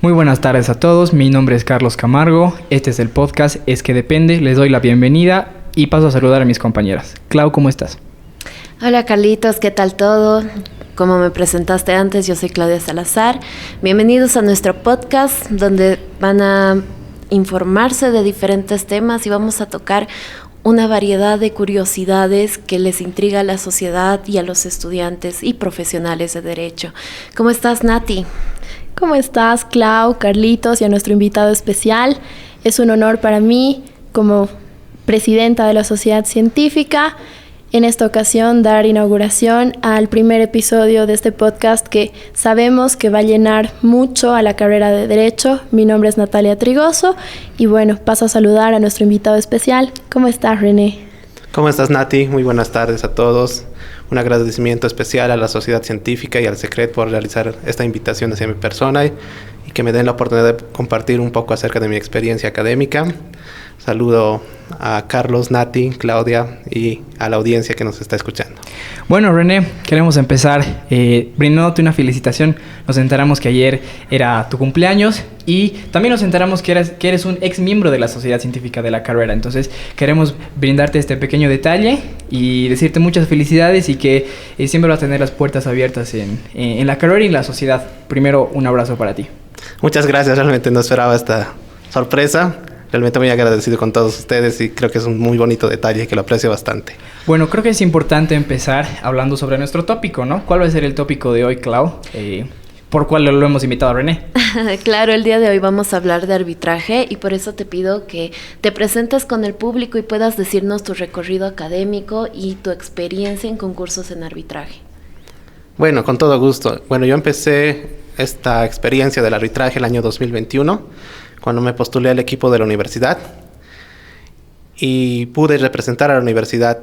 Muy buenas tardes a todos, mi nombre es Carlos Camargo, este es el podcast Es que Depende, les doy la bienvenida y paso a saludar a mis compañeras. Clau, ¿cómo estás? Hola Carlitos, ¿qué tal todo? Como me presentaste antes, yo soy Claudia Salazar. Bienvenidos a nuestro podcast donde van a informarse de diferentes temas y vamos a tocar una variedad de curiosidades que les intriga a la sociedad y a los estudiantes y profesionales de Derecho. ¿Cómo estás, Nati? ¿Cómo estás, Clau, Carlitos y a nuestro invitado especial? Es un honor para mí, como presidenta de la Sociedad Científica, en esta ocasión dar inauguración al primer episodio de este podcast que sabemos que va a llenar mucho a la carrera de Derecho. Mi nombre es Natalia Trigoso y bueno, paso a saludar a nuestro invitado especial. ¿Cómo estás, René? ¿Cómo estás, Nati? Muy buenas tardes a todos. Un agradecimiento especial a la Sociedad Científica y al Secret por realizar esta invitación hacia mi persona y que me den la oportunidad de compartir un poco acerca de mi experiencia académica. Saludo a Carlos, Nati, Claudia y a la audiencia que nos está escuchando. Bueno, René, queremos empezar brindándote una felicitación. Nos enteramos que ayer era tu cumpleaños y también nos enteramos que eres un ex miembro de la Sociedad Científica de la carrera. Entonces, queremos brindarte este pequeño detalle y decirte muchas felicidades y que siempre vas a tener las puertas abiertas en la carrera y en la sociedad. Primero, un abrazo para ti. Muchas gracias, realmente no esperaba esta sorpresa. Realmente muy agradecido con todos ustedes y creo que es un muy bonito detalle que lo aprecio bastante. Bueno, creo que es importante empezar hablando sobre nuestro tópico, ¿no? ¿Cuál va a ser el tópico de hoy, Clau? ¿Por cuál lo hemos invitado a René? Claro, el día de hoy vamos a hablar de arbitraje y por eso te pido que te presentes con el público y puedas decirnos tu recorrido académico y tu experiencia en concursos en arbitraje. Bueno, con todo gusto. Bueno, yo empecé esta experiencia del arbitraje el año 2021, cuando me postulé al equipo de la universidad y pude representar a la universidad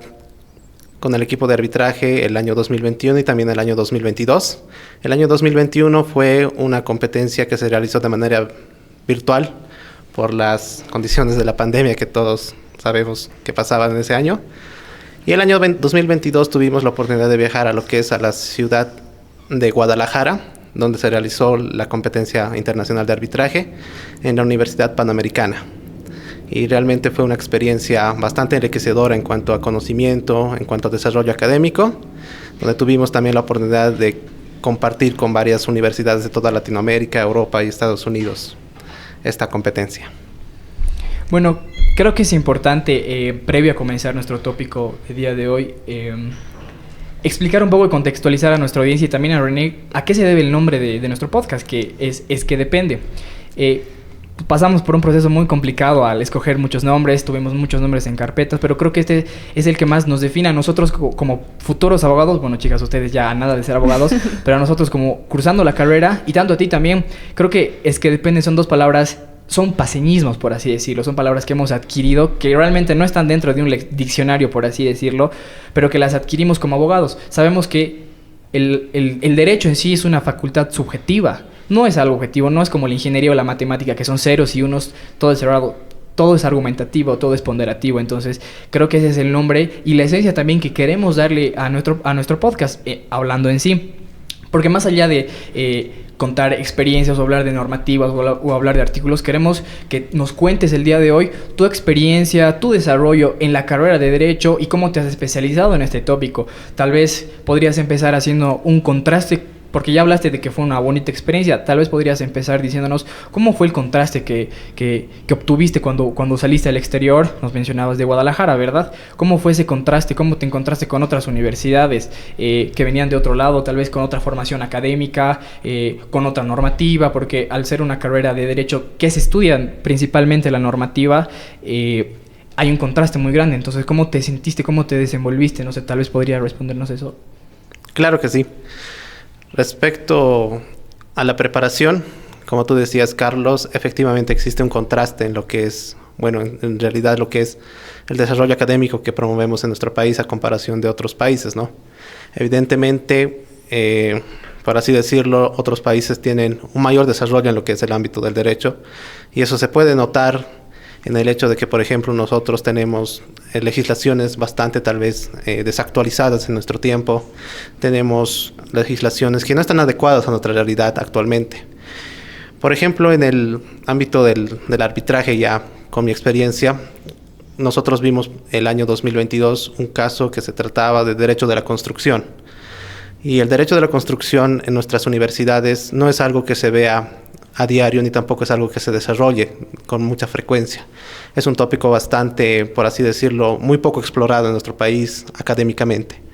con el equipo de arbitraje el año 2021 y también el año 2022. El año 2021 fue una competencia que se realizó de manera virtual por las condiciones de la pandemia que todos sabemos que pasaban en ese año. Y el año 2022 tuvimos la oportunidad de viajar a lo que es a la ciudad de Guadalajara, donde se realizó la competencia internacional de arbitraje en la Universidad Panamericana. Y realmente fue una experiencia bastante enriquecedora en cuanto a conocimiento, en cuanto a desarrollo académico, donde tuvimos también la oportunidad de compartir con varias universidades de toda Latinoamérica, Europa y Estados Unidos esta competencia. Bueno, creo que es importante, previo a comenzar nuestro tópico el día de hoy, explicar un poco y contextualizar a nuestra audiencia y también a René a qué se debe el nombre de nuestro podcast, que es que depende. Pasamos por un proceso muy complicado al escoger muchos nombres, tuvimos muchos nombres en carpetas, pero creo que este es el que más nos define a nosotros como futuros abogados. Bueno, chicas, ustedes ya nada de ser abogados, pero a nosotros como cursando la carrera, y tanto a ti también, creo que es que depende, son dos palabras, son paseñismos, por así decirlo, son palabras que hemos adquirido, que realmente no están dentro de un diccionario, por así decirlo, pero que las adquirimos como abogados. Sabemos que el derecho en sí es una facultad subjetiva, no es algo objetivo, no es como la ingeniería o la matemática, que son ceros y unos, todo es argumentativo, todo es ponderativo. Entonces creo que ese es el nombre y la esencia también que queremos darle a nuestro podcast, hablando en sí. Porque más allá de contar experiencias o hablar de normativas o hablar de artículos, queremos que nos cuentes el día de hoy tu experiencia, tu desarrollo en la carrera de Derecho y cómo te has especializado en este tópico. Tal vez podrías empezar haciendo un contraste, porque ya hablaste de que fue una bonita experiencia. Tal vez podrías empezar diciéndonos cómo fue el contraste que obtuviste cuando saliste al exterior. Nos mencionabas de Guadalajara, ¿verdad? ¿Cómo fue ese contraste? ¿Cómo te encontraste con otras universidades que venían de otro lado, tal vez con otra formación académica, con otra normativa? Porque al ser una carrera de Derecho que se estudia principalmente la normativa, hay un contraste muy grande. Entonces, ¿cómo te sentiste? ¿Cómo te desenvolviste? No sé, tal vez podría respondernos eso. Claro que sí. Respecto a la preparación, como tú decías, Carlos, efectivamente existe un contraste en lo que es, bueno, en realidad lo que es el desarrollo académico que promovemos en nuestro país a comparación de otros países, ¿no? Evidentemente, por así decirlo, otros países tienen un mayor desarrollo en lo que es el ámbito del derecho y eso se puede notar en el hecho de que, por ejemplo, nosotros tenemos legislaciones bastante tal vez desactualizadas en nuestro tiempo. Tenemos legislaciones que no están adecuadas a nuestra realidad actualmente. Por ejemplo, en el ámbito del arbitraje, ya con mi experiencia, nosotros vimos el año 2022 un caso que se trataba de derecho de la construcción. Y el derecho de la construcción en nuestras universidades no es algo que se vea a diario, ni tampoco es algo que se desarrolle con mucha frecuencia. Es un tópico bastante, por así decirlo, muy poco explorado en nuestro país académicamente.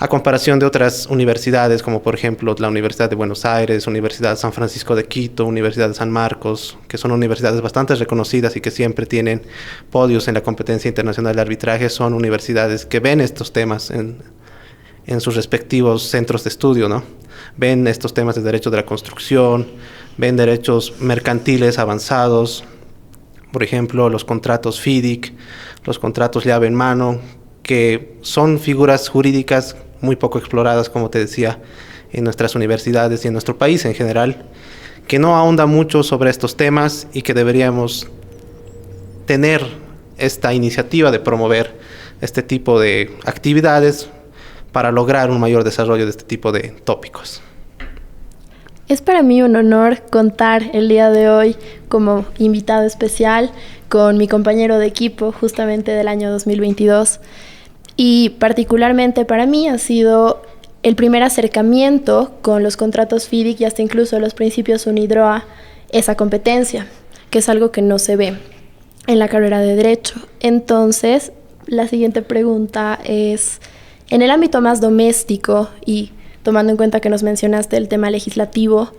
A comparación de otras universidades, como por ejemplo la Universidad de Buenos Aires, Universidad de San Francisco de Quito, Universidad de San Marcos, que son universidades bastante reconocidas y que siempre tienen podios en la competencia internacional de arbitraje, son universidades que ven estos temas en sus respectivos centros de estudio, ¿no? Ven estos temas de derecho de la construcción, ven derechos mercantiles avanzados, por ejemplo, los contratos FIDIC, los contratos llave en mano, que son figuras jurídicas muy poco exploradas, como te decía, en nuestras universidades y en nuestro país en general, que no ahonda mucho sobre estos temas y que deberíamos tener esta iniciativa de promover este tipo de actividades para lograr un mayor desarrollo de este tipo de tópicos. Es para mí un honor contar el día de hoy como invitado especial con mi compañero de equipo justamente del año 2022. Y particularmente para mí ha sido el primer acercamiento con los contratos FIDIC y hasta incluso los principios UNIDROA, esa competencia, que es algo que no se ve en la carrera de Derecho. Entonces, la siguiente pregunta es, en el ámbito más doméstico y tomando en cuenta que nos mencionaste el tema legislativo,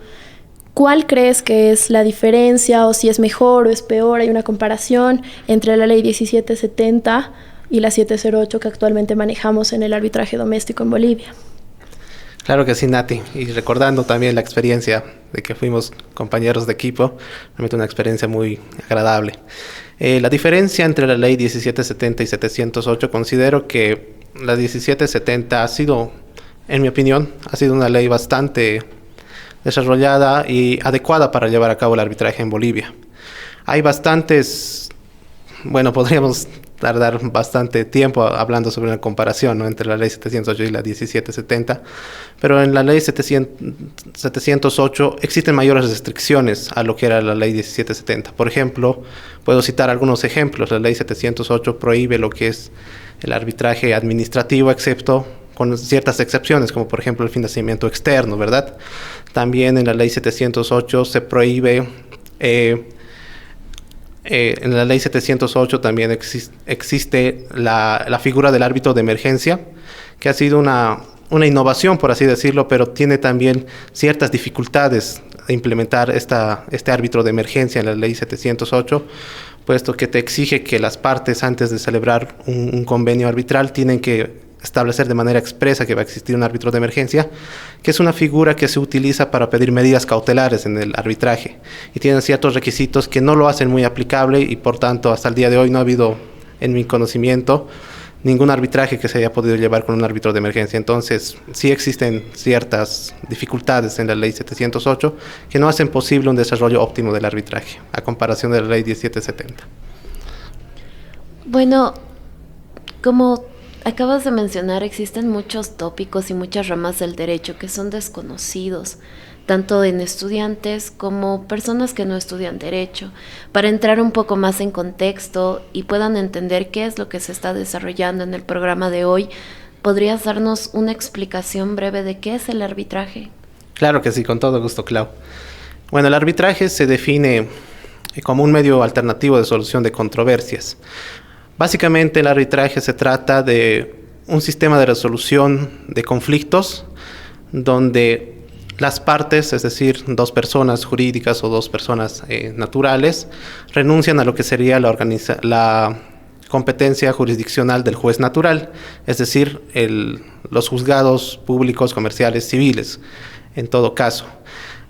¿cuál crees que es la diferencia o si es mejor o es peor? ¿Hay una comparación entre la ley 1770 y la 708 que actualmente manejamos en el arbitraje doméstico en Bolivia? Claro que sí, Nati. Y recordando también la experiencia de que fuimos compañeros de equipo, realmente una experiencia muy agradable. La diferencia entre la ley 1770 y 708, considero que la 1770 ha sido, en mi opinión, ha sido una ley bastante desarrollada y adecuada para llevar a cabo el arbitraje en Bolivia. Hay bastantes, bueno, podríamos tardar bastante tiempo hablando sobre una comparación, ¿no?, entre la ley 708 y la 1770, pero en la ley 708 existen mayores restricciones a lo que era la ley 1770. Por ejemplo, puedo citar algunos ejemplos. La ley 708 prohíbe lo que es el arbitraje administrativo, excepto con ciertas excepciones, como por ejemplo el financiamiento externo, ¿verdad? También en la ley 708 se prohíbe... en la ley 708 también existe la figura del árbitro de emergencia, que ha sido una innovación, por así decirlo, pero tiene también ciertas dificultades de implementar este árbitro de emergencia en la ley 708, puesto que te exige que las partes, antes de celebrar un convenio arbitral, tienen que establecer de manera expresa que va a existir un árbitro de emergencia, que es una figura que se utiliza para pedir medidas cautelares en el arbitraje y tiene ciertos requisitos que no lo hacen muy aplicable y por tanto hasta el día de hoy no ha habido, en mi conocimiento, ningún arbitraje que se haya podido llevar con un árbitro de emergencia. Entonces sí existen ciertas dificultades en la ley 708 que no hacen posible un desarrollo óptimo del arbitraje a comparación de la ley 1770. Bueno, como acabas de mencionar, existen muchos tópicos y muchas ramas del derecho que son desconocidos, tanto en estudiantes como personas que no estudian derecho. Para entrar un poco más en contexto y puedan entender qué es lo que se está desarrollando en el programa de hoy, ¿podrías darnos una explicación breve de qué es el arbitraje? Claro que sí, con todo gusto, Clau. Bueno, el arbitraje se define como un medio alternativo de solución de controversias. Básicamente el arbitraje se trata de un sistema de resolución de conflictos donde las partes, es decir, dos personas jurídicas o dos personas naturales, renuncian a lo que sería la competencia jurisdiccional del juez natural, es decir, los juzgados públicos, comerciales, civiles, en todo caso.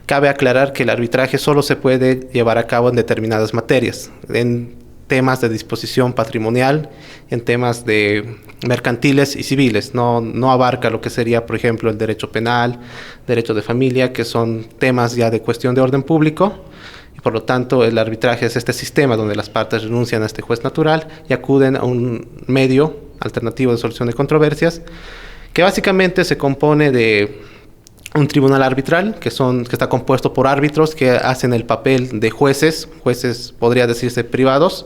Cabe aclarar que el arbitraje solo se puede llevar a cabo en determinadas materias, en temas de disposición patrimonial, en temas de mercantiles y civiles. No abarca lo que sería, por ejemplo, el derecho penal, derecho de familia, que son temas ya de cuestión de orden público, y por lo tanto el arbitraje es este sistema donde las partes renuncian a este juez natural y acuden a un medio alternativo de solución de controversias, que básicamente se compone de un tribunal arbitral que está compuesto por árbitros que hacen el papel de jueces podría decirse privados,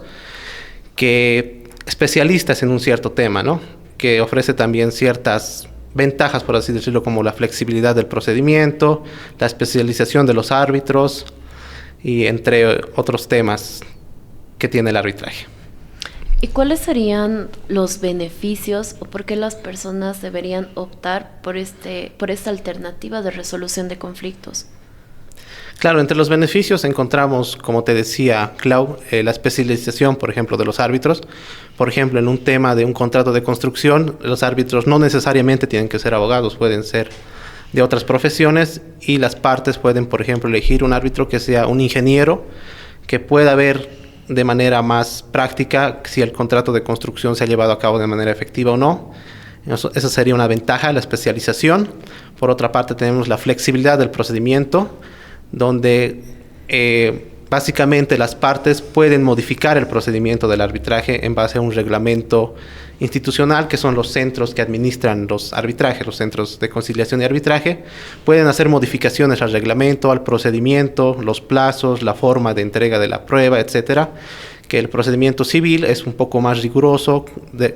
que especialistas en un cierto tema, ¿no? Que ofrece también ciertas ventajas, por así decirlo, como la flexibilidad del procedimiento, la especialización de los árbitros y entre otros temas que tiene el arbitraje. ¿Y cuáles serían los beneficios o por qué las personas deberían optar por esta alternativa de resolución de conflictos? Claro, entre los beneficios encontramos, como te decía, Clau, la especialización, por ejemplo, de los árbitros. Por ejemplo, en un tema de un contrato de construcción, los árbitros no necesariamente tienen que ser abogados, pueden ser de otras profesiones y las partes pueden, por ejemplo, elegir un árbitro que sea un ingeniero, que pueda ver de manera más práctica si el contrato de construcción se ha llevado a cabo de manera efectiva o no. Esa sería una ventaja, la especialización. Por otra parte, tenemos la flexibilidad del procedimiento, donde básicamente las partes pueden modificar el procedimiento del arbitraje en base a un reglamento institucional, que son los centros que administran los arbitrajes, los centros de conciliación y arbitraje. Pueden hacer modificaciones al reglamento, al procedimiento, los plazos, la forma de entrega de la prueba, etcétera. Que el procedimiento civil es un poco más riguroso,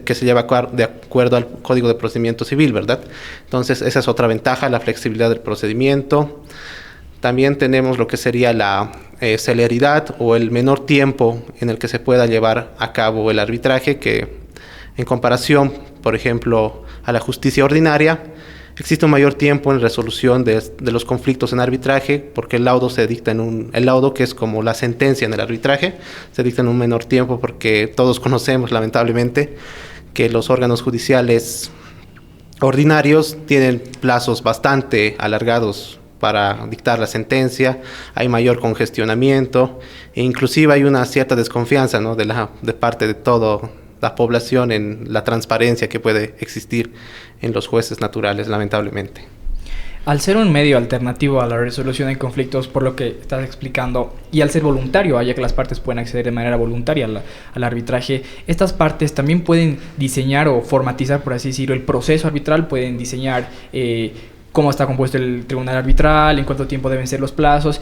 que se lleva de acuerdo al Código de Procedimiento Civil, ¿verdad? Entonces, esa es otra ventaja, la flexibilidad del procedimiento. También tenemos lo que sería la celeridad o el menor tiempo en el que se pueda llevar a cabo el arbitraje, que en comparación, por ejemplo, a la justicia ordinaria, existe un mayor tiempo en resolución de los conflictos en arbitraje, porque el laudo se dicta el laudo, que es como la sentencia en el arbitraje, se dicta en un menor tiempo, porque todos conocemos, lamentablemente, que los órganos judiciales ordinarios tienen plazos bastante alargados para dictar la sentencia, hay mayor congestionamiento e inclusive hay una cierta desconfianza, ¿no?, de parte de toda la población en la transparencia que puede existir en los jueces naturales, lamentablemente. Al ser un medio alternativo a la resolución de conflictos, por lo que estás explicando, y al ser voluntario, ya que las partes pueden acceder de manera voluntaria al arbitraje, estas partes también pueden diseñar o formatizar, por así decirlo, el proceso arbitral, pueden diseñar cómo está compuesto el tribunal arbitral, en cuánto tiempo deben ser los plazos.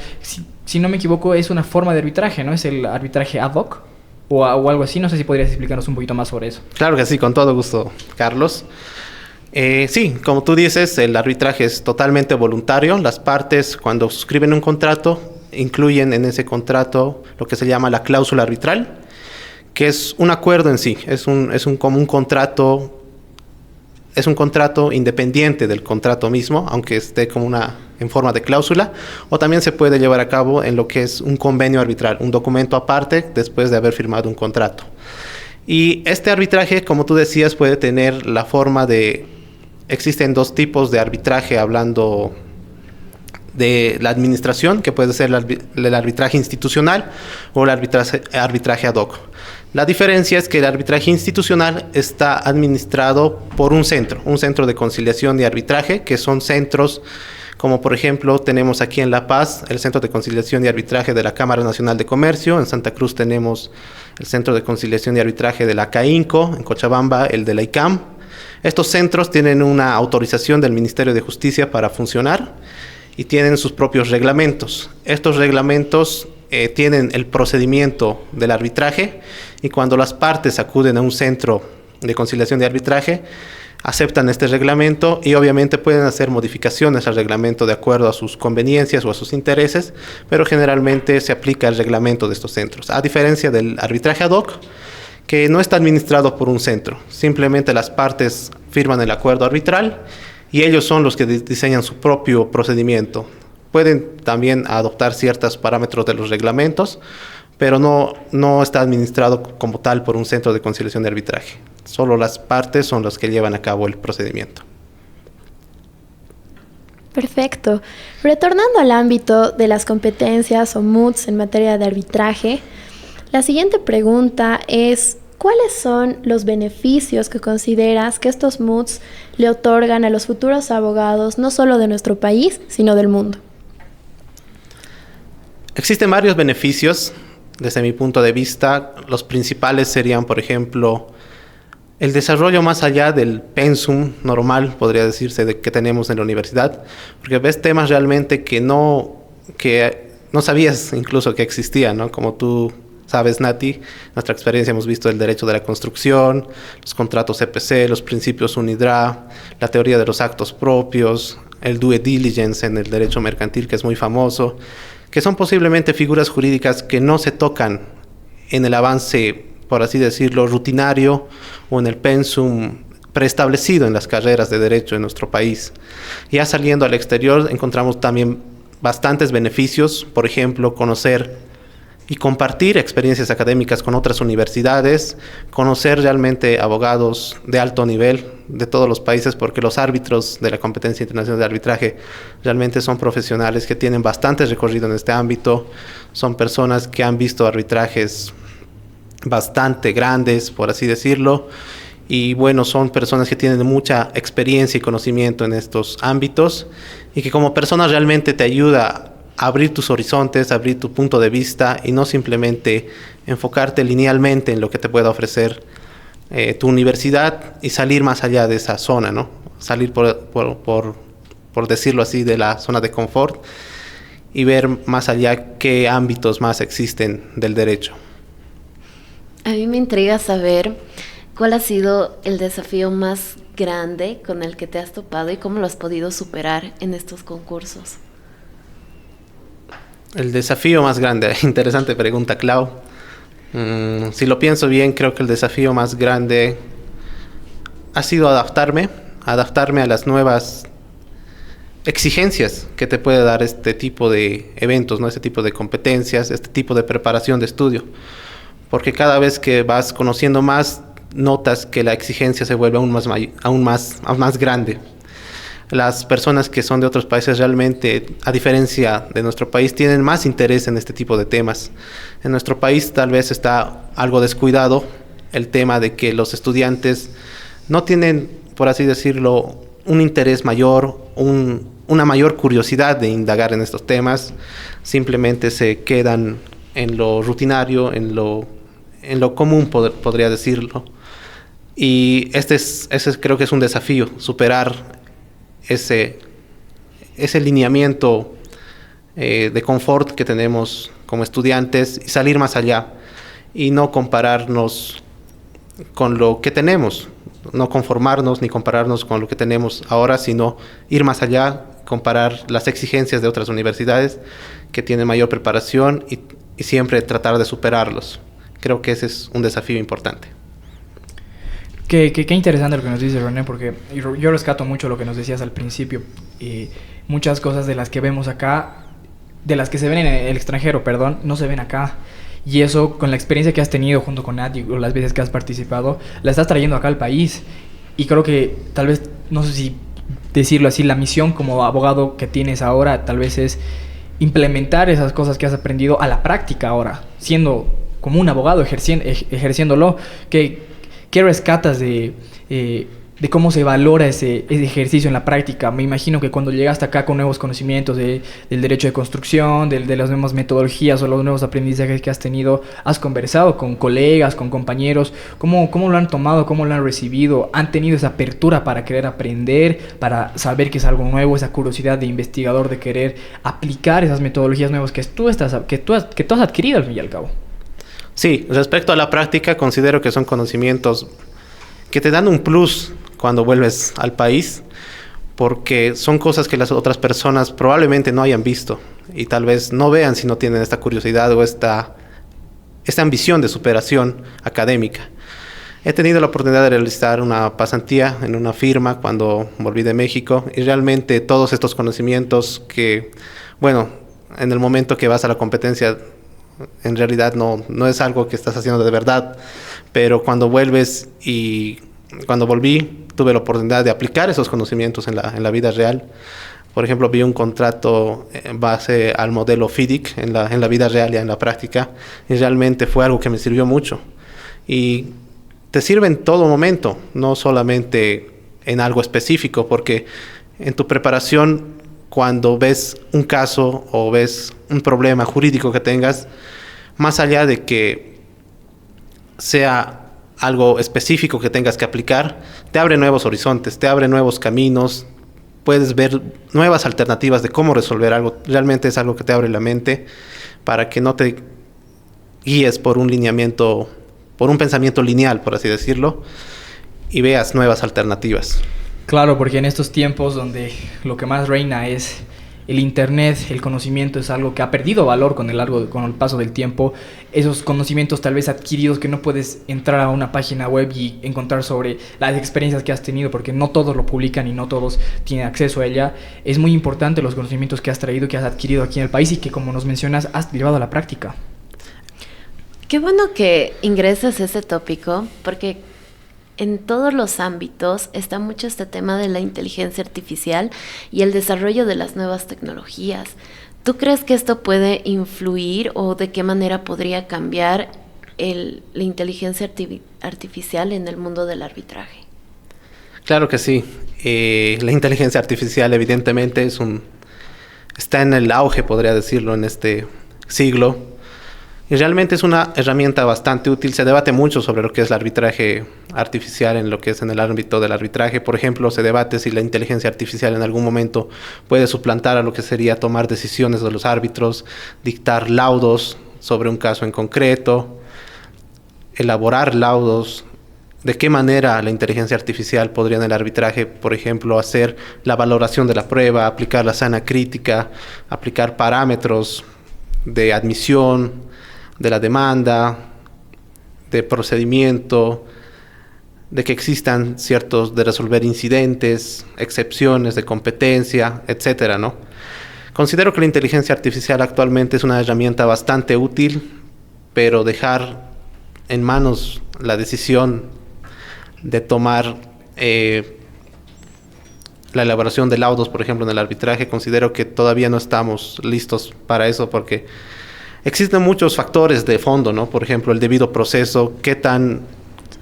Si no me equivoco, es una forma de arbitraje, ¿no? Es el arbitraje ad hoc o algo así. No sé si podrías explicarnos un poquito más sobre eso. Claro que sí, con todo gusto, Carlos. Sí, como tú dices, el arbitraje es totalmente voluntario. Las partes, cuando suscriben un contrato, incluyen en ese contrato lo que se llama la cláusula arbitral, que es un acuerdo en sí, es como un contrato. Es un contrato independiente del contrato mismo, aunque esté como en forma de cláusula, o también se puede llevar a cabo en lo que es un convenio arbitral, un documento aparte después de haber firmado un contrato. Y este arbitraje, como tú decías, puede tener la forma existen dos tipos de arbitraje, hablando de la administración, que puede ser el arbitraje institucional o el arbitraje ad hoc. La diferencia es que el arbitraje institucional está administrado por un centro de conciliación y arbitraje, que son centros como, por ejemplo, tenemos aquí en La Paz el Centro de Conciliación y Arbitraje de la Cámara Nacional de Comercio, en Santa Cruz tenemos el Centro de Conciliación y Arbitraje de la CAINCO, en Cochabamba el de la ICAM. Estos centros tienen una autorización del Ministerio de Justicia para funcionar y tienen sus propios reglamentos. Estos reglamentos tienen el procedimiento del arbitraje, y cuando las partes acuden a un centro de conciliación y arbitraje, aceptan este reglamento y obviamente pueden hacer modificaciones al reglamento de acuerdo a sus conveniencias o a sus intereses, pero generalmente se aplica el reglamento de estos centros. A diferencia del arbitraje ad hoc, que no está administrado por un centro, simplemente las partes firman el acuerdo arbitral y ellos son los que diseñan su propio procedimiento. Pueden también adoptar ciertos parámetros de los reglamentos, pero no está administrado como tal por un centro de conciliación de arbitraje. Solo las partes son las que llevan a cabo el procedimiento. Perfecto. Retornando al ámbito de las competencias o MOOCs en materia de arbitraje, la siguiente pregunta es: ¿cuáles son los beneficios que consideras que estos MOOCs le otorgan a los futuros abogados, no solo de nuestro país, sino del mundo? Existen varios beneficios desde mi punto de vista. Los principales serían, por ejemplo, el desarrollo más allá del pensum normal, podría decirse, que tenemos en la universidad, porque ves temas realmente que no sabías incluso que existían, ¿no? Como tú sabes, Nati, nuestra experiencia hemos visto el derecho de la construcción, los contratos EPC, los principios UNIDRA, la teoría de los actos propios, el due diligence en el derecho mercantil, que es muy famoso, que son posiblemente figuras jurídicas que no se tocan en el avance, por así decirlo, rutinario o en el pensum preestablecido en las carreras de derecho en nuestro país. Ya saliendo al exterior encontramos también bastantes beneficios, por ejemplo, conocer y compartir experiencias académicas con otras universidades, conocer realmente abogados de alto nivel de todos los países, porque los árbitros de la competencia internacional de arbitraje realmente son profesionales que tienen bastante recorrido en este ámbito, son personas que han visto arbitrajes bastante grandes, por así decirlo, y bueno, son personas que tienen mucha experiencia y conocimiento en estos ámbitos y que como persona realmente te ayuda a abrir tus horizontes, abrir tu punto de vista y no simplemente enfocarte linealmente en lo que te pueda ofrecer tu universidad y salir más allá de esa zona, ¿no? Salir por decirlo así de la zona de confort y ver más allá qué ámbitos más existen del derecho. A mí me intriga saber cuál ha sido el desafío más grande con el que te has topado y cómo lo has podido superar en estos concursos. El desafío más grande, interesante pregunta, Clau. Si lo pienso bien, creo que el desafío más grande ha sido adaptarme a las nuevas exigencias que te puede dar este tipo de eventos, ¿no? Este tipo de competencias, este tipo de preparación de estudio. Porque cada vez que vas conociendo más, notas que la exigencia se vuelve aún más grande. Las personas que son de otros países realmente, a diferencia de nuestro país, tienen más interés en este tipo de temas. En nuestro país tal vez está algo descuidado el tema de que los estudiantes no tienen, por así decirlo, un interés mayor, una mayor curiosidad de indagar en estos temas. Simplemente se quedan en lo rutinario, en lo común, podría decirlo. Y ese creo que es un desafío, superar ese lineamiento de confort que tenemos como estudiantes y salir más allá y no compararnos con lo que tenemos, no conformarnos ni compararnos con lo que tenemos ahora, sino ir más allá, comparar las exigencias de otras universidades que tienen mayor preparación y siempre tratar de superarlos. Creo que ese es un desafío importante. Qué interesante lo que nos dice René, porque yo rescato mucho lo que nos decías al principio. Muchas cosas de las que vemos acá, de las que se ven en el extranjero, no se ven acá. Y eso, con la experiencia que has tenido junto con Nati, o las veces que has participado, la estás trayendo acá al país. Y creo que tal vez, no sé si decirlo así, la misión como abogado que tienes ahora tal vez es implementar esas cosas que has aprendido a la práctica ahora, siendo como un abogado, ejerciéndolo. ¿Qué rescatas de cómo se valora ese ejercicio en la práctica? Me imagino que cuando llegaste acá con nuevos conocimientos del derecho de construcción, de las nuevas metodologías o los nuevos aprendizajes que has tenido, has conversado con colegas, con compañeros. ¿Cómo lo han tomado? ¿Cómo lo han recibido? ¿Han tenido esa apertura para querer aprender, para saber que es algo nuevo, esa curiosidad de investigador de querer aplicar esas metodologías nuevas que tú has adquirido al fin y al cabo? Sí, respecto a la práctica, considero que son conocimientos que te dan un plus cuando vuelves al país, porque son cosas que las otras personas probablemente no hayan visto y tal vez no vean si no tienen esta curiosidad o esta ambición de superación académica. He tenido la oportunidad de realizar una pasantía en una firma cuando volví de México y realmente todos estos conocimientos que, bueno, en el momento que vas a la competencia en realidad no es algo que estás haciendo de verdad, pero cuando vuelves y cuando volví tuve la oportunidad de aplicar esos conocimientos en la vida real. Por ejemplo, vi un contrato en base al modelo FIDIC en la vida real y en la práctica y realmente fue algo que me sirvió mucho y te sirve en todo momento, no solamente en algo específico, porque en tu preparación, cuando ves un caso o ves un problema jurídico que tengas, más allá de que sea algo específico que tengas que aplicar, te abre nuevos horizontes, te abre nuevos caminos, puedes ver nuevas alternativas de cómo resolver algo. Realmente es algo que te abre la mente para que no te guíes por un lineamiento, por un pensamiento lineal, por así decirlo, y veas nuevas alternativas. Claro, porque en estos tiempos donde lo que más reina es el internet, el conocimiento es algo que ha perdido valor con el paso del tiempo. Esos conocimientos tal vez adquiridos que no puedes entrar a una página web y encontrar sobre las experiencias que has tenido, porque no todos lo publican y no todos tienen acceso a ella. Es muy importante los conocimientos que has traído, que has adquirido aquí en el país y que, como nos mencionas, has llevado a la práctica. Qué bueno que ingreses ese tópico, porque en todos los ámbitos está mucho este tema de la inteligencia artificial y el desarrollo de las nuevas tecnologías. ¿Tú crees que esto puede influir o de qué manera podría cambiar la inteligencia artificial en el mundo del arbitraje? Claro que sí. La inteligencia artificial evidentemente está en el auge, podría decirlo, en este siglo. Y realmente es una herramienta bastante útil. Se debate mucho sobre lo que es el arbitraje artificial en lo que es en el ámbito del arbitraje. Por ejemplo, se debate si la inteligencia artificial en algún momento puede suplantar a lo que sería tomar decisiones de los árbitros, dictar laudos sobre un caso en concreto, elaborar laudos. ¿De qué manera la inteligencia artificial podría en el arbitraje, por ejemplo, hacer la valoración de la prueba, aplicar la sana crítica, aplicar parámetros de admisión, de la demanda, de procedimiento, de que existan ciertos, de resolver incidentes, excepciones de competencia, etcétera, ¿no? Considero que la inteligencia artificial actualmente es una herramienta bastante útil, pero dejar en manos la decisión de tomar la elaboración de laudos, por ejemplo, en el arbitraje, considero que todavía no estamos listos para eso, porque existen muchos factores de fondo, ¿no? Por ejemplo, el debido proceso,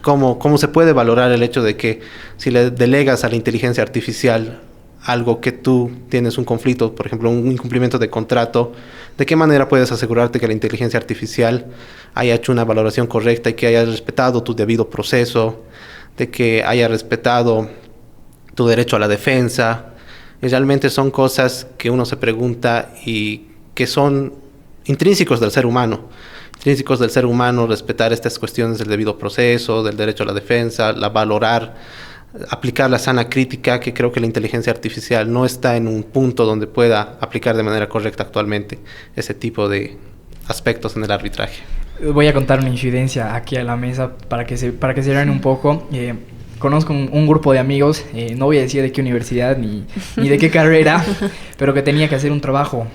cómo se puede valorar el hecho de que si le delegas a la inteligencia artificial algo que tú tienes un conflicto, por ejemplo, un incumplimiento de contrato, ¿de qué manera puedes asegurarte que la inteligencia artificial haya hecho una valoración correcta y que haya respetado tu debido proceso, de que haya respetado tu derecho a la defensa? Y realmente son cosas que uno se pregunta y que son intrínsecos del ser humano. Intrínsecos del ser humano, respetar estas cuestiones del debido proceso, del derecho a la defensa, valorar, aplicar la sana crítica, que creo que la inteligencia artificial no está en un punto donde pueda aplicar de manera correcta actualmente ese tipo de aspectos en el arbitraje. Voy a contar una incidencia aquí a la mesa para que se vean un poco. Conozco un grupo de amigos, no voy a decir de qué universidad ni de qué carrera, pero que tenía que hacer un trabajo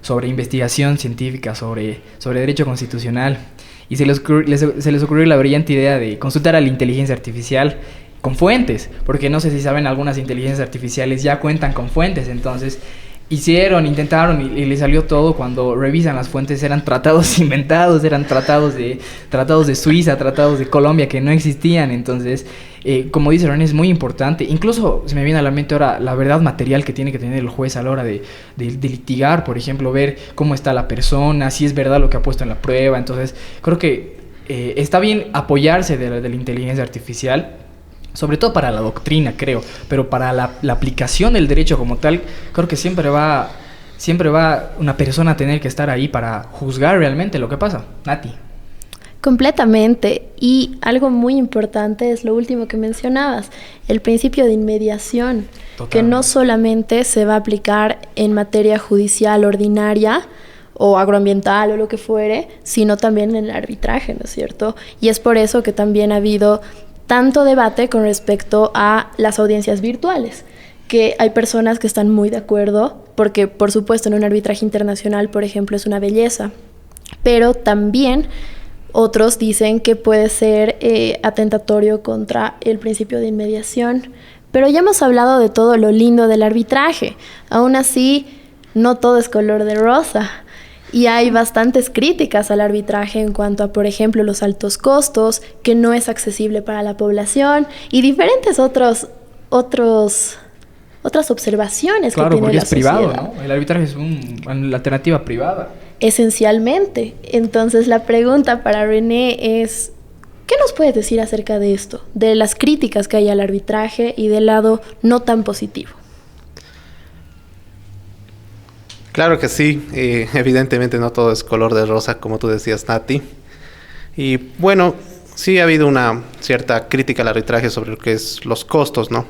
sobre investigación científica, sobre derecho constitucional. Y se les ocurrió la brillante idea de consultar a la inteligencia artificial con fuentes, porque no sé si saben, algunas inteligencias artificiales ya cuentan con fuentes. Entonces intentaron y les salió todo. Cuando revisan las fuentes eran tratados inventados, eran tratados de Suiza, tratados de Colombia que no existían. Entonces, como dice René, es muy importante. Incluso se me viene a la mente ahora la verdad material que tiene que tener el juez a la hora de litigar, por ejemplo, ver cómo está la persona, si es verdad lo que ha puesto en la prueba. Entonces, creo que está bien apoyarse de la inteligencia artificial, sobre todo para la doctrina, creo, pero para la aplicación del derecho como tal, creo que siempre va una persona a tener que estar ahí para juzgar realmente lo que pasa. Nati. Completamente. Y algo muy importante es lo último que mencionabas, el principio de inmediación, totalmente, que no solamente se va a aplicar en materia judicial ordinaria o agroambiental o lo que fuere, sino también en el arbitraje, ¿no es cierto? Y es por eso que también ha habido tanto debate con respecto a las audiencias virtuales, que hay personas que están muy de acuerdo, porque por supuesto en un arbitraje internacional, por ejemplo, es una belleza, pero también otros dicen que puede ser atentatorio contra el principio de inmediación. Pero ya hemos hablado de todo lo lindo del arbitraje. Aún así, no todo es color de rosa. Y hay bastantes críticas al arbitraje en cuanto a, por ejemplo, los altos costos, que no es accesible para la población, y diferentes otras observaciones, claro, que tiene la sociedad. Claro, porque es privado, ¿no? El arbitraje es una alternativa privada. Esencialmente. Entonces, la pregunta para René es, ¿Qué nos puedes decir acerca de esto? De las críticas que hay al arbitraje y del lado no tan positivo. Claro que sí, evidentemente no todo es color de rosa, como tú decías, Nati. Y bueno, sí ha habido una cierta crítica al arbitraje sobre lo que es los costos, ¿no?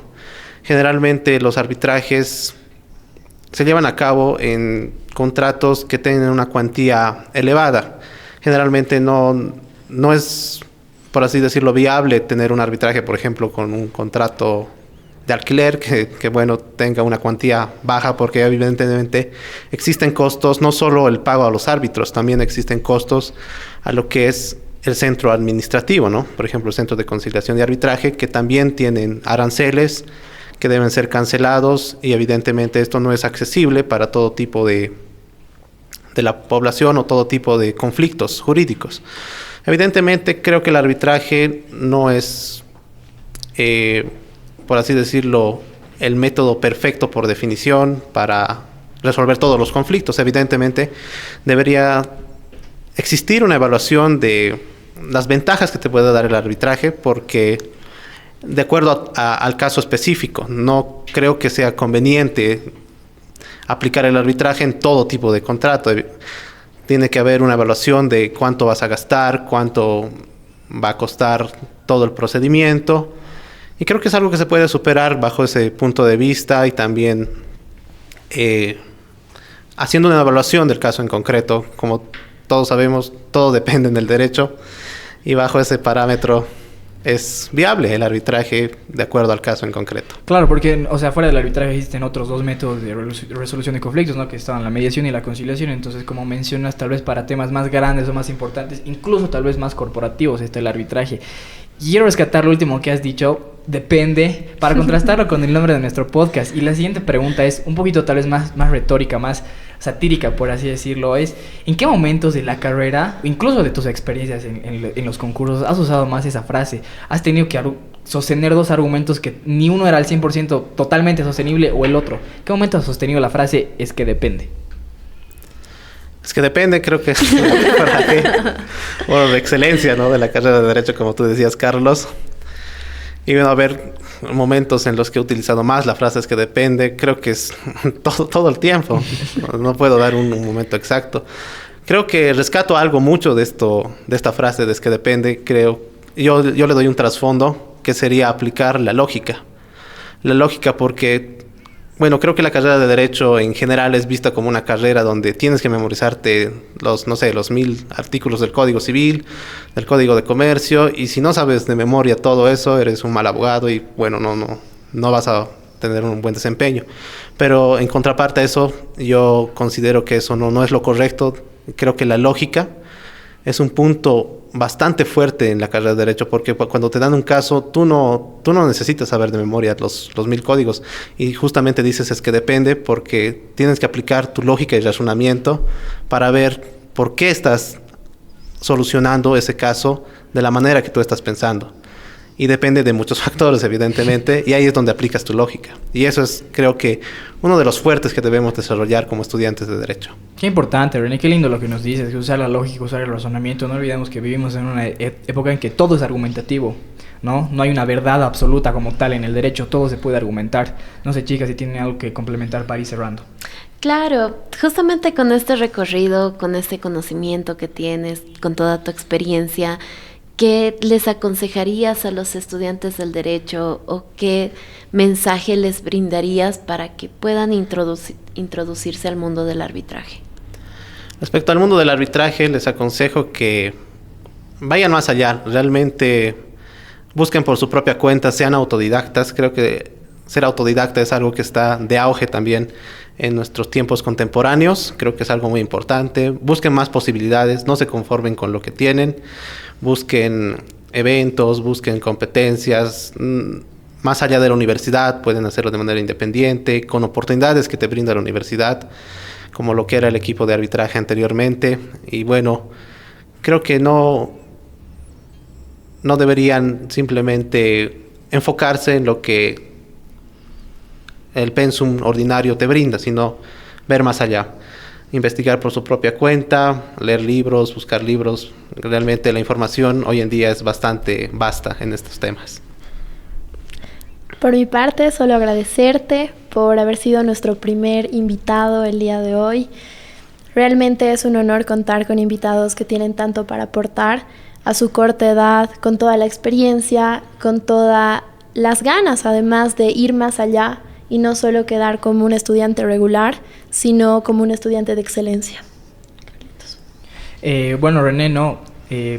Generalmente los arbitrajes se llevan a cabo en contratos que tienen una cuantía elevada. Generalmente no es, por así decirlo, viable tener un arbitraje, por ejemplo, con un contrato de alquiler que bueno, tenga una cuantía baja, porque evidentemente existen costos, no solo el pago a los árbitros, también existen costos a lo que es el centro administrativo, ¿no? Por ejemplo, el Centro de Conciliación y Arbitraje, que también tienen aranceles que deben ser cancelados, y evidentemente esto no es accesible para todo tipo de la población o todo tipo de conflictos jurídicos. Evidentemente creo que el arbitraje no es, por así decirlo, el método perfecto por definición para resolver todos los conflictos. Evidentemente debería existir una evaluación de las ventajas que te puede dar el arbitraje, porque de acuerdo al caso específico, no creo que sea conveniente aplicar el arbitraje en todo tipo de contrato. Tiene que haber una evaluación de cuánto vas a gastar, cuánto va a costar todo el procedimiento. Y creo que es algo que se puede superar bajo ese punto de vista, y también haciendo una evaluación del caso en concreto. Como todos sabemos, todo depende del derecho, y bajo ese parámetro es viable el arbitraje de acuerdo al caso en concreto. Claro, porque, o sea, fuera del arbitraje existen otros dos métodos de resolución de conflictos, ¿no? Que están la mediación y la conciliación. Entonces, como mencionas, tal vez para temas más grandes o más importantes, incluso tal vez más corporativos, está el arbitraje. Quiero rescatar lo último que has dicho, depende, para contrastarlo con el nombre de nuestro podcast. Y la siguiente pregunta es un poquito tal vez más retórica, más satírica, por así decirlo. Es, ¿en qué momentos de la carrera, incluso de tus experiencias en los concursos, has usado más esa frase? ¿Has tenido que sostener dos argumentos que ni uno era al 100% totalmente sostenible o el otro? ¿En qué momento has sostenido la frase es que depende? Es que depende, creo que bueno, de excelencia, ¿no? De la carrera de Derecho, como tú decías, Carlos. Y bueno, a ver, momentos en los que he utilizado más la frase es que depende, creo que es todo el tiempo. No puedo dar un momento exacto. Creo que rescato algo mucho de esta frase de es que depende. Yo le doy un trasfondo que sería aplicar la lógica. La lógica porque, bueno, creo que la carrera de Derecho en general es vista como una carrera donde tienes que memorizarte los 1000 artículos del Código Civil, del Código de Comercio, y si no sabes de memoria todo eso, eres un mal abogado y, bueno, no vas a tener un buen desempeño. Pero en contraparte a eso, yo considero que eso no es lo correcto. Creo que la lógica es un punto bastante fuerte en la carrera de Derecho, porque cuando te dan un caso, tú no necesitas saber de memoria los 1000 códigos, y justamente dices es que depende, porque tienes que aplicar tu lógica y razonamiento para ver por qué estás solucionando ese caso de la manera que tú estás pensando. Y depende de muchos factores, evidentemente, y ahí es donde aplicas tu lógica. Y eso es, creo que, uno de los fuertes que debemos desarrollar como estudiantes de Derecho. Qué importante, René, qué lindo lo que nos dices, que usar la lógica, usar el razonamiento. No olvidemos que vivimos en una época en que todo es argumentativo, ¿no? No hay una verdad absoluta como tal en el derecho, todo se puede argumentar. No sé, chicas, si tienen algo que complementar para ir cerrando. Claro, justamente con este recorrido, con este conocimiento que tienes, con toda tu experiencia, ¿qué les aconsejarías a los estudiantes del derecho o qué mensaje les brindarías para que puedan introducirse al mundo del arbitraje? Respecto al mundo del arbitraje, les aconsejo que vayan más allá, realmente busquen por su propia cuenta, sean autodidactas. Creo que ser autodidacta es algo que está de auge también en nuestros tiempos contemporáneos. Creo que es algo muy importante. Busquen más posibilidades, no se conformen con lo que tienen. Busquen eventos, busquen competencias. Más allá de la universidad, pueden hacerlo de manera independiente, con oportunidades que te brinda la universidad, como lo que era el equipo de arbitraje anteriormente. Y bueno, creo que no deberían simplemente enfocarse en lo que el pensum ordinario te brinda, sino ver más allá. investigar por su propia cuenta, leer libros, buscar libros. Realmente la información hoy en día es bastante vasta en estos temas. Por mi parte, solo agradecerte por haber sido nuestro primer invitado el día de hoy. Realmente es un honor contar con invitados que tienen tanto para aportar a su corta edad, con toda la experiencia, con todas las ganas además de ir más allá y no solo quedar como un estudiante regular, sino como un estudiante de excelencia. Bueno, René,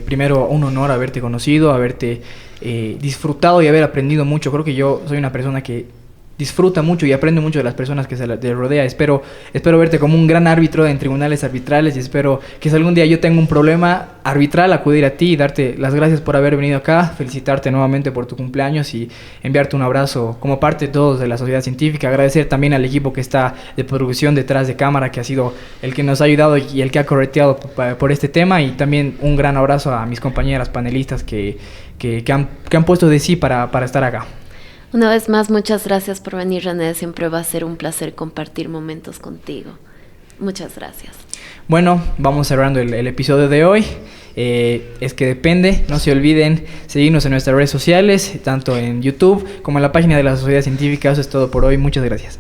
primero un honor haberte conocido, haberte disfrutado y haber aprendido mucho. Creo que yo soy una persona que disfruta mucho y aprende mucho de las personas que te rodea. Espero verte como un gran árbitro en tribunales arbitrales y espero que si algún día yo tengo un problema arbitral, acudir a ti y darte las gracias por haber venido acá, felicitarte nuevamente por tu cumpleaños y enviarte un abrazo como parte de todos de la sociedad científica. Agradecer también al equipo que está de producción detrás de cámara, que ha sido el que nos ha ayudado y el que ha correteado por este tema, y también un gran abrazo a mis compañeras panelistas que han puesto de sí para estar acá. Una vez más, muchas gracias por venir, René. Siempre va a ser un placer compartir momentos contigo. Muchas gracias. Bueno, vamos cerrando el episodio de hoy. Es que depende. No se olviden seguirnos en nuestras redes sociales, tanto en YouTube como en la página de la Sociedad Científica. Eso es todo por hoy. Muchas gracias.